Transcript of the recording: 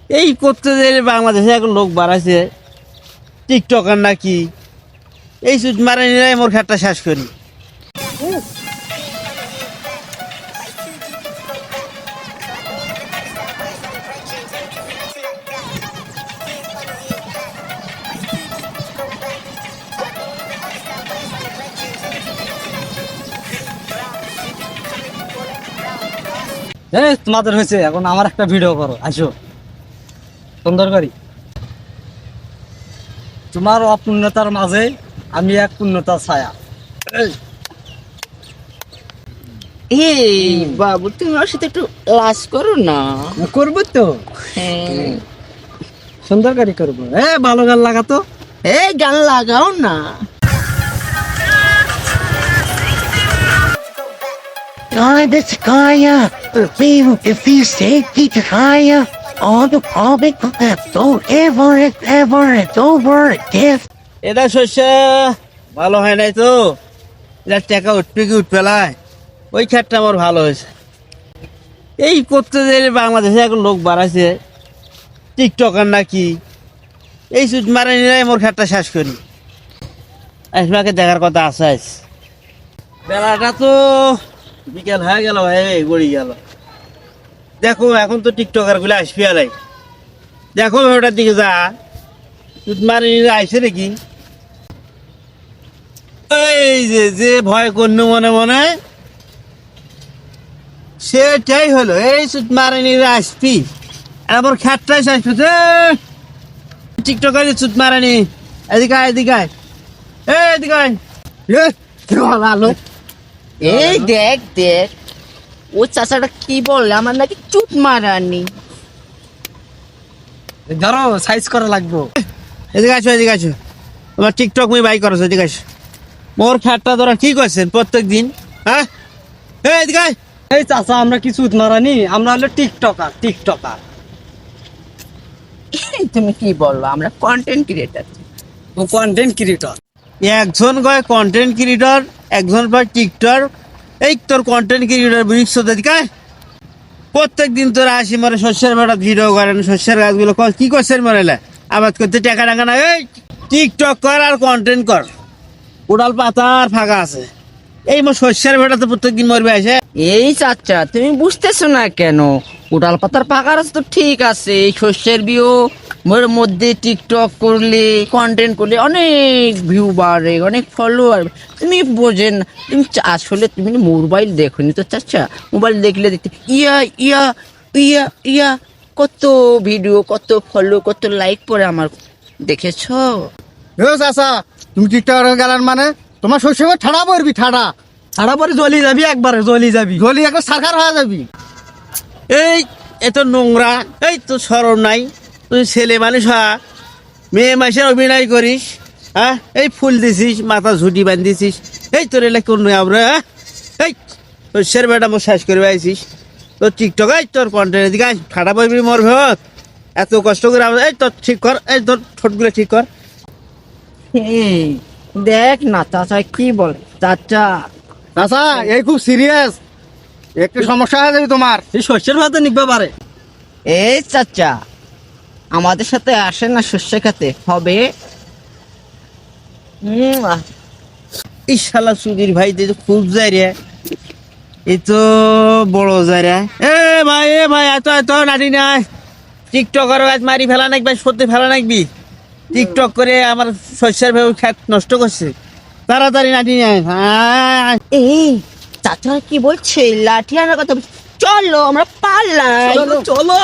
এই করতে যে বাংলাদেশে এখন লোক বাড়াইছে টিকটকার নাকি এই সুদ মারা নিলে মোর খেটটা শেষ করি। তোমাদের হয়েছে, এখন আমার একটা ভিডিও করো, আসো সুন্দর করি। তোমার অপূর্ণতার মাঝে আমি এক পূর্ণতার ছায়া। এই বাবু, তুমি ওর সাথে একটু লাজ করো না। করবো তো, হ্যাঁ, সুন্দর করি করবো। ভালো গান লাগাতো। এই গান লাগাও না। God, it's Gaia. If you say it's Gaia, all the public don't ever, it's over, death. এটা শস্য ভালো হয় নাই তো, এটা টাকা উঠবে কি উঠবে লাই, ওই খেটটা আমার ভালো হয়েছে। এই করতে যে বাংলাদেশে এখন লোক বাড়াইছে টিকটকার নাকি এই সুদ মারা নিলে মোর খেটটা শেষ করি। আসমাকে দেখার কথা আছে আজ। বেলাটা তো বিকেল হয়ে গেল, এই গড়ি গেল। দেখো এখন তো টিকটকার গুলো আসবি আলাই, দেখো ওটার দিকে যা সুদ মারা নিলে আইসে নাকি। এই যে যে ভয় করল মনে মনে সেটাই হলো, এই সুদ মারা নিলে আসবি আবার খেটটাই শেষ করছে। টিকটকার সুদ মারানি এদিকে আয়, এদিকে আয়, এদিকে আয়। আলো, এই দেখ দেখ, ও চাচাটা কি বললে, আমার নাকি চুট মারানি। ধরো সাইজ করা লাগবো। এদিকে আসো, এদিকে আসো, তোমার টিকটক মুই বাই করছো, এদিকে আসো। মোর খেটটা তোরা কি করছেন প্রত্যেক দিন, হ্যাঁ? এদিকে আয়। এই চাচা, আমরা কিছু মারানি, আমরা হলো টিকটকার। তুমি কি বললো, আমরা কন্টেন্ট ক্রিয়েটার। ও কন্টেন্ট ক্রিয়েটর। একজন কয় কন্টেন্ট ক্রিয়েটর, একজন কয় টিকটক। এই তোর কন্টেন্ট ক্রিয়েটর বুঝছো এদিকে। প্রত্যেক দিন তোরা আসি মরে শস্যের বেড়া ভিডিও করেন, শস্যের গাছগুলো কি করছেন মরেলে আবাদ করতে টাকা টাকা না। এই টিকটক কর আর কন্টেন্ট কর, উড়াল পাতা আর ফাঁকা আছে। এই মোর শস্যের বেড়া তো প্রত্যেক দিন মরবে আসে। এই চাচা, তুমি বুঝতেছো না কেন? উড়াল পাতার পাকার আছে তো ঠিক আছে, এই শস্যের বিও মধ্যে টিকটক করলে, কন্টেন্ট করলে অনেক ভিউ বাড়ে, অনেক ফলোয়ার। তুমি বোঝেন না, তুমি আসলে তুমি মোবাইল দেখোনি তো চাচা। মোবাইল দেখলে দেখতে ইয়া ইয়া ইয়া ইয়া কত ভিডিও, কত ফলো, কত লাইক পরে আমার, দেখেছো? চাচা, তুমি টিকটক গেলেন মানে তোমার শৈশবে ঠাড়া পড়বি, ঠাড়া পরে জ্বলি যাবি, একবারে জ্বলি যাবি। গলি একটা সারকার হয়ে যাবি। এই এত নোংরা, এই তো সরম নাই। তুই ছেলে মানুষ হা, মেয়ে মাসের অভিনয় করিস, হ্যাঁ? এই ফুল দিছিস, মাথা ঝুটি বান্ধিছিস, এই তোর এলাকা কোন আমরা, হ্যাঁ? এই তোর শের বেটা মোর শেষ করে পাইছিস তোর টিকটক। এই তোর কন্টেন্ট দিকে ঠাডা পড়বি মোর ভেত, এত কষ্ট করে আমরা। এই তোর ঠিক কর, এই তোর ঠোঁটগুলো ঠিক কর। এই দেখ না চাচা কি বলে। চাচা, চাচা এই খুব সিরিয়াস, একটু সমস্যা হয়ে যাবে তোমার। এই শস্যের ভাতে নিকবা পারে। এই চাচা, আমাদের সাথে আসে না শস্য খেতে হবে। এই শালা সুধীর ভাই তো খুব যায় রে, এই তো বড় যায় রে। এ ভাই এত এত নাটি নাই, টিকটক আজ মারি ফেলা নাকবি, সত্যি ফেলা নাকবি। টিকটক করে আমার শস্যের ভেবে খেত নষ্ট করছে, তাড়াতাড়ি নাটি নাই। এই চাচা কি বলছে, লাঠি আনার কথা বলছে। চলো আমরা পারলাম, চলো।